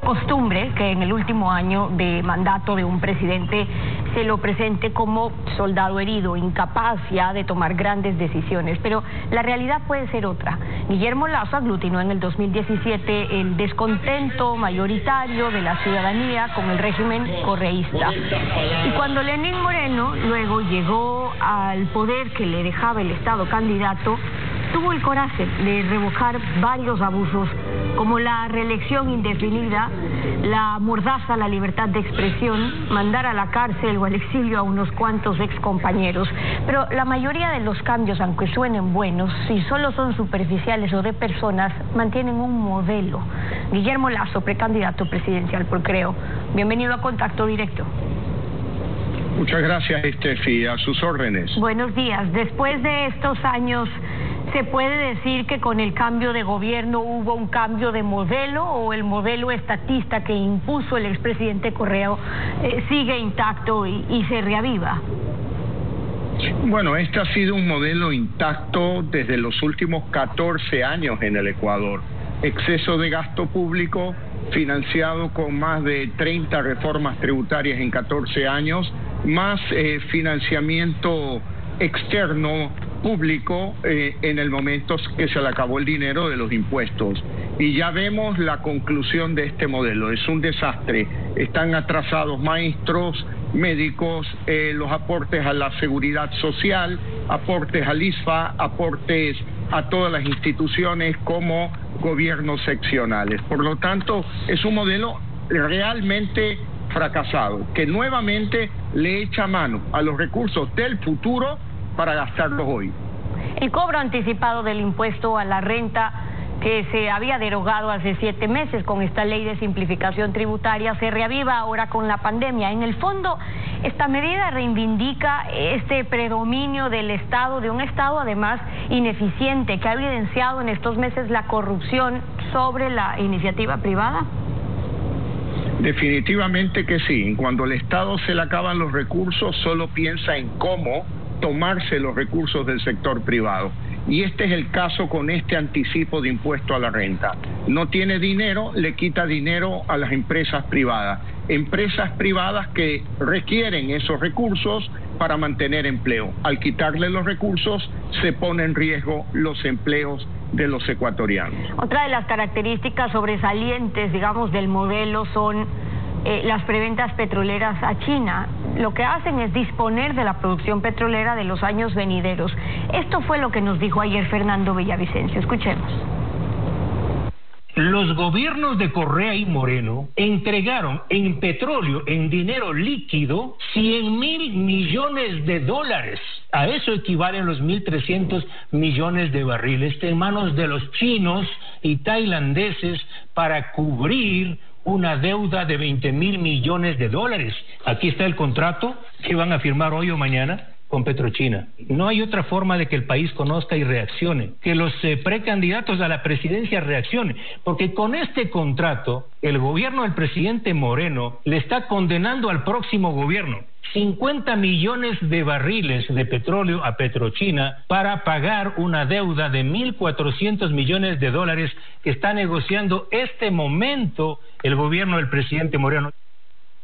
costumbre que en el último año de mandato de un presidente se lo presente como soldado herido, incapaz ya de tomar grandes decisiones, pero la realidad puede ser otra. Guillermo Lasso aglutinó en el 2017 el descontento mayoritario de la ciudadanía con el régimen correísta. Y cuando Lenín Moreno luego llegó al poder que le dejaba el Estado candidato, tuvo el coraje de revocar varios abusos como la reelección indefinida, la mordaza a la libertad de expresión, mandar a la cárcel o al exilio a unos cuantos excompañeros. Pero la mayoría de los cambios, aunque suenen buenos, si solo son superficiales o de personas, mantienen un modelo. Guillermo Lasso, precandidato presidencial por Creo. Bienvenido a Contacto Directo. Muchas gracias, Estefi, a sus órdenes. Buenos días. Después de estos años, ¿se puede decir que con el cambio de gobierno hubo un cambio de modelo o el modelo estatista que impuso el expresidente Correa sigue intacto y se reaviva? Bueno, este ha sido un modelo intacto desde los últimos 14 años en el Ecuador. Exceso de gasto público financiado con más de 30 reformas tributarias en 14 años, más financiamiento externo público en el momento que se le acabó el dinero de los impuestos. Y ya vemos la conclusión de este modelo. Es un desastre. Están atrasados maestros, médicos, los aportes a la seguridad social, aportes al ISFA, aportes a todas las instituciones como gobiernos seccionales. Por lo tanto, es un modelo realmente fracasado, que nuevamente le echa mano a los recursos del futuro para gastarlos hoy. El cobro anticipado del impuesto a la renta, que se había derogado hace 7 meses con esta ley de simplificación tributaria, se reaviva ahora con la pandemia. En el fondo, esta medida reivindica este predominio del Estado, de un Estado además ineficiente, que ha evidenciado en estos meses la corrupción sobre la iniciativa privada. Definitivamente que sí. Cuando al Estado se le acaban los recursos, solo piensa en cómo tomarse los recursos del sector privado. Y este es el caso con este anticipo de impuesto a la renta. No tiene dinero, le quita dinero a las empresas privadas. Empresas privadas que requieren esos recursos para mantener empleo. Al quitarle los recursos, se pone en riesgo los empleos de los ecuatorianos. Otra de las características sobresalientes, digamos, del modelo son las preventas petroleras a China. Lo que hacen es disponer de la producción petrolera de los años venideros. Esto fue lo que nos dijo ayer Fernando Villavicencio. Escuchemos. Los gobiernos de Correa y Moreno entregaron en petróleo, en dinero líquido, 100.000 millones de dólares. A eso equivalen los 1.300 millones de barriles en manos de los chinos y tailandeses para cubrir una deuda de 20.000 millones de dólares. Aquí está el contrato que van a firmar hoy o mañana con Petrochina. No hay otra forma de que el país conozca y reaccione, que los precandidatos a la presidencia reaccionen, porque con este contrato el gobierno del presidente Moreno le está condenando al próximo gobierno 50 millones de barriles de petróleo a Petrochina para pagar una deuda de 1.400 millones de dólares que está negociando este momento el gobierno del presidente Moreno.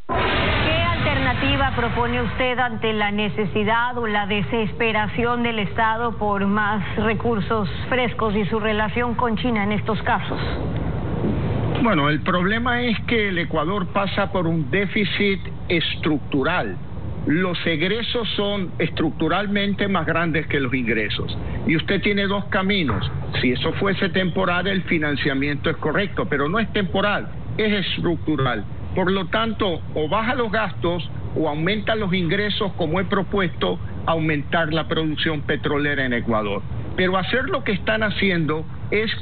¿Qué alternativa propone usted ante la necesidad o la desesperación del Estado por más recursos frescos y su relación con China en estos casos? Bueno, el problema es que el Ecuador pasa por un déficit estructural. Los egresos son estructuralmente más grandes que los ingresos. Y usted tiene dos caminos. Si eso fuese temporal, el financiamiento es correcto, pero no es temporal, es estructural. Por lo tanto, o baja los gastos o aumenta los ingresos, como he propuesto, aumentar la producción petrolera en Ecuador. Pero hacer lo que están haciendo es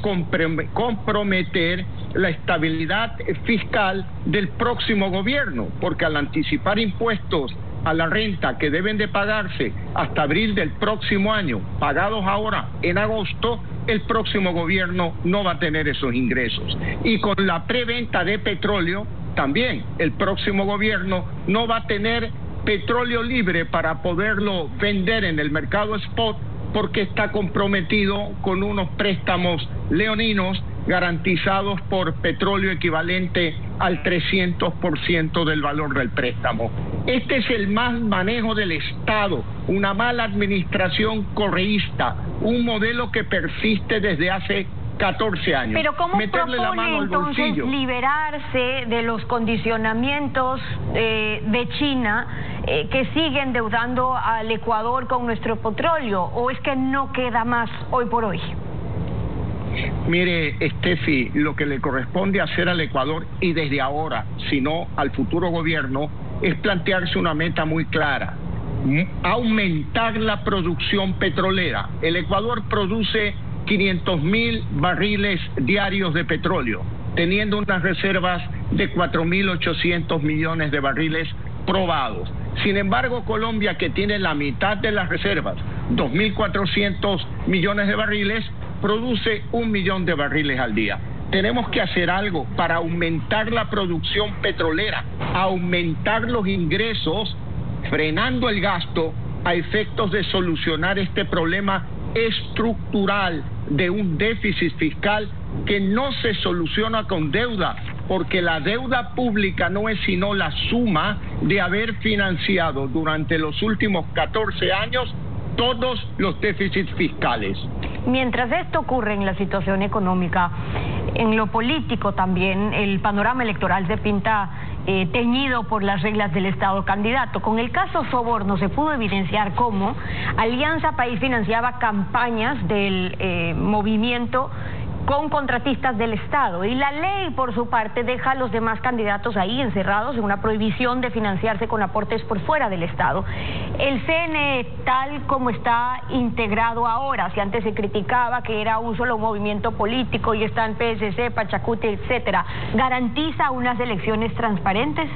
comprometer la estabilidad fiscal del próximo gobierno, porque al anticipar impuestos a la renta que deben de pagarse hasta abril del próximo año, pagados ahora en agosto, el próximo gobierno no va a tener esos ingresos. Y con la preventa de petróleo, también el próximo gobierno no va a tener petróleo libre para poderlo vender en el mercado spot, porque está comprometido con unos préstamos leoninos garantizados por petróleo equivalente al 300% del valor del préstamo. Este es el mal manejo del Estado, una mala administración correísta, un modelo que persiste desde hace 14 años. Pero ¿cómo meterle la mano al entonces bolsillo, liberarse de los condicionamientos de China que sigue endeudando al Ecuador con nuestro petróleo? ¿O es que no queda más hoy por hoy? Mire, Steffi, lo que le corresponde hacer al Ecuador, y desde ahora, sino al futuro gobierno, es plantearse una meta muy clara: aumentar la producción petrolera. El Ecuador produce 500.000 barriles diarios de petróleo, teniendo unas reservas de 4.800 millones de barriles probados. Sin embargo, Colombia, que tiene la mitad de las reservas, 2.400 millones de barriles, produce 1 millón de barriles al día. Tenemos que hacer algo para aumentar la producción petrolera, aumentar los ingresos, frenando el gasto, a efectos de solucionar este problema estructural de un déficit fiscal que no se soluciona con deuda, porque la deuda pública no es sino la suma de haber financiado durante los últimos 14 años todos los déficits fiscales. Mientras esto ocurre en la situación económica, en lo político también el panorama electoral se pinta teñido por las reglas del Estado candidato. Con el caso Soborno se pudo evidenciar cómo Alianza País financiaba campañas del movimiento con contratistas del Estado, y la ley por su parte deja a los demás candidatos ahí encerrados en una prohibición de financiarse con aportes por fuera del Estado. El CNE, tal como está integrado ahora, si antes se criticaba que era un solo movimiento político y están PSC, Pachacuti, etcétera, ¿garantiza unas elecciones transparentes?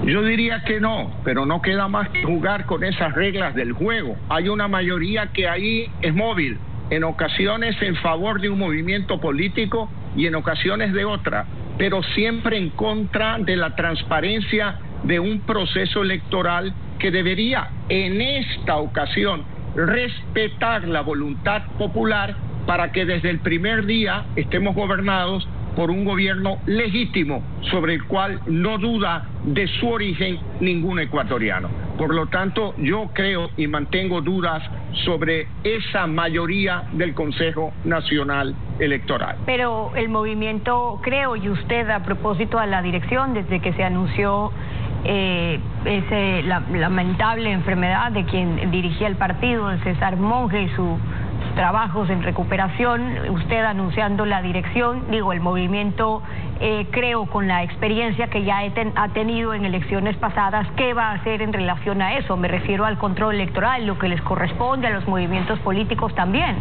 Yo diría que no, pero no queda más que jugar con esas reglas del juego. Hay una mayoría que ahí es móvil, en ocasiones en favor de un movimiento político y en ocasiones de otra, pero siempre en contra de la transparencia de un proceso electoral que debería, en esta ocasión, respetar la voluntad popular para que desde el primer día estemos gobernados por un gobierno legítimo, sobre el cual no duda de su origen ningún ecuatoriano. Por lo tanto, yo creo y mantengo dudas sobre esa mayoría del Consejo Nacional Electoral. Pero el movimiento, creo, y usted, a propósito de la dirección, desde que se anunció la lamentable enfermedad de quien dirigía el partido, de César Monge, y sus trabajos en recuperación, usted anunciando la dirección, el movimiento, creo, con la experiencia que ya ha tenido en elecciones pasadas, ¿qué va a hacer en relación a eso? Me refiero al control electoral, lo que les corresponde a los movimientos políticos también.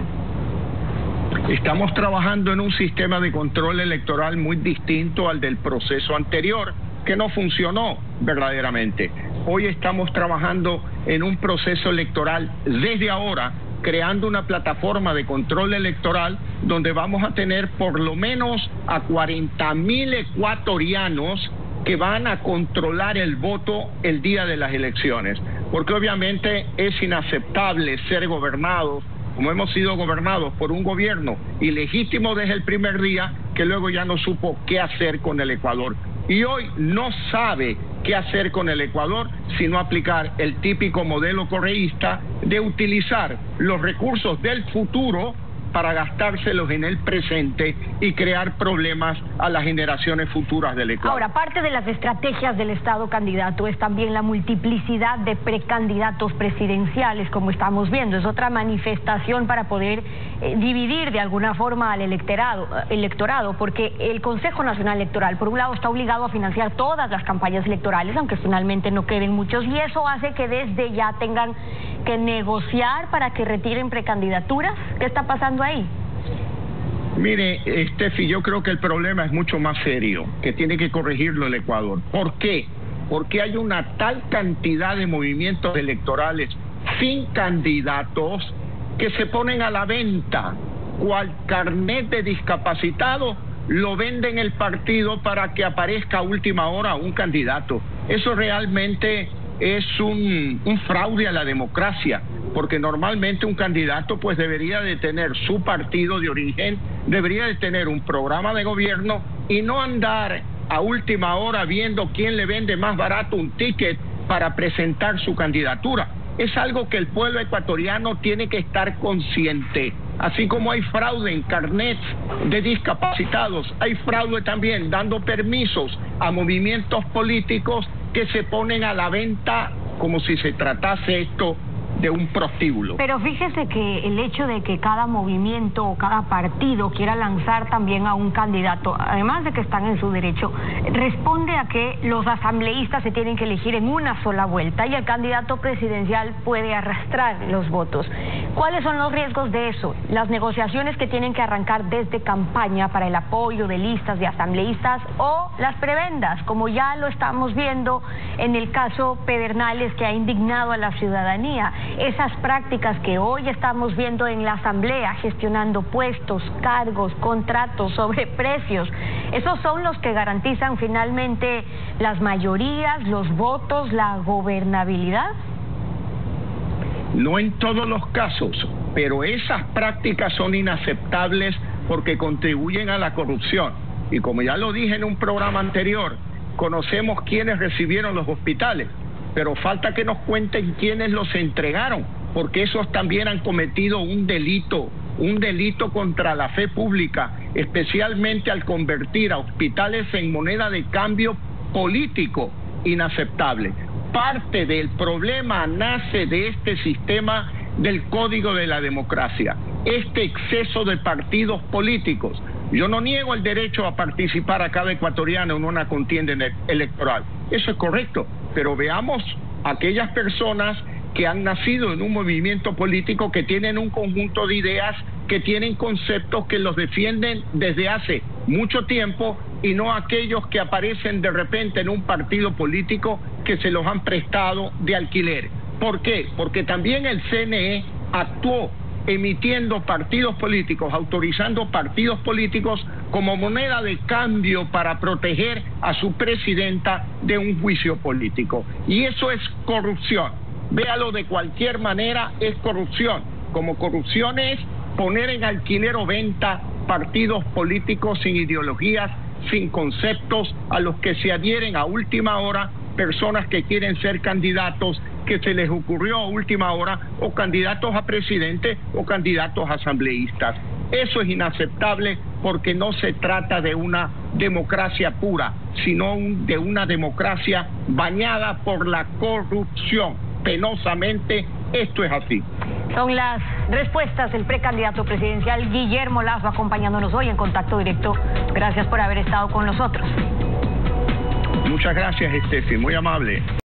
Estamos trabajando en un sistema de control electoral muy distinto al del proceso anterior, que no funcionó verdaderamente. Hoy estamos trabajando en un proceso electoral desde ahora, creando una plataforma de control electoral donde vamos a tener por lo menos a 40.000 ecuatorianos que van a controlar el voto el día de las elecciones, porque obviamente es inaceptable ser gobernados como hemos sido gobernados por un gobierno ilegítimo desde el primer día, que luego ya no supo qué hacer con el Ecuador. Y hoy no sabe qué hacer con el Ecuador, sino aplicar el típico modelo correísta de utilizar los recursos del futuro para gastárselos en el presente y crear problemas a las generaciones futuras del Ecuador. Ahora, parte de las estrategias del Estado candidato es también la multiplicidad de precandidatos presidenciales, como estamos viendo. Es otra manifestación para poder dividir de alguna forma al electorado, porque el Consejo Nacional Electoral, por un lado, está obligado a financiar todas las campañas electorales, aunque finalmente no queden muchos, y eso hace que desde ya tengan que negociar para que retiren precandidaturas. ¿Qué está pasando ahí? Mire, Steffi, yo creo que el problema es mucho más serio, que tiene que corregirlo el Ecuador. ¿Por qué? Porque hay una tal cantidad de movimientos electorales sin candidatos que se ponen a la venta. Cual carnet de discapacitado lo venden el partido para que aparezca a última hora un candidato. Eso realmente es un fraude a la democracia, porque normalmente un candidato pues debería de tener su partido de origen, debería de tener un programa de gobierno y no andar a última hora viendo quién le vende más barato un ticket para presentar su candidatura. Es algo que el pueblo ecuatoriano tiene que estar consciente. Así como hay fraude en carnets de discapacitados, hay fraude también dando permisos a movimientos políticos que se ponen a la venta como si se tratase esto de un prostíbulo. Pero fíjese que el hecho de que cada movimiento o cada partido quiera lanzar también a un candidato, además de que están en su derecho, responde a que los asambleístas se tienen que elegir en una sola vuelta y el candidato presidencial puede arrastrar los votos. ¿Cuáles son los riesgos de eso? Las negociaciones que tienen que arrancar desde campaña para el apoyo de listas de asambleístas o las prebendas, como ya lo estamos viendo en el caso Pedernales, que ha indignado a la ciudadanía. Esas prácticas que hoy estamos viendo en la Asamblea, gestionando puestos, cargos, contratos, sobreprecios, esos son los que garantizan finalmente las mayorías, los votos, la gobernabilidad. No en todos los casos, pero esas prácticas son inaceptables porque contribuyen a la corrupción. Y como ya lo dije en un programa anterior, conocemos quiénes recibieron los hospitales, pero falta que nos cuenten quiénes los entregaron, porque esos también han cometido un delito contra la fe pública, especialmente al convertir a hospitales en moneda de cambio político, inaceptable. Parte del problema nace de este sistema del Código de la Democracia, este exceso de partidos políticos. Yo no niego el derecho a participar a cada ecuatoriano en una contienda electoral, eso es correcto, pero veamos aquellas personas que han nacido en un movimiento político, que tienen un conjunto de ideas, que tienen conceptos que los defienden desde hace mucho tiempo, y no aquellos que aparecen de repente en un partido político que se los han prestado de alquiler. ¿Por qué? Porque también el CNE actuó emitiendo partidos políticos, autorizando partidos políticos como moneda de cambio para proteger a su presidenta de un juicio político. Y eso es corrupción. Véalo de cualquier manera, es corrupción. Como corrupción es poner en alquiler o venta partidos políticos sin ideologías, sin conceptos, a los que se adhieren a última hora personas que quieren ser candidatos que se les ocurrió a última hora, o candidatos a presidente o candidatos a asambleístas. Eso es inaceptable porque no se trata de una democracia pura, sino de una democracia bañada por la corrupción. Penosamente, esto es así. Son las respuestas del precandidato presidencial Guillermo Lazo, acompañándonos hoy en Contacto Directo. Gracias por haber estado con nosotros. Muchas gracias, Estefi, muy amable.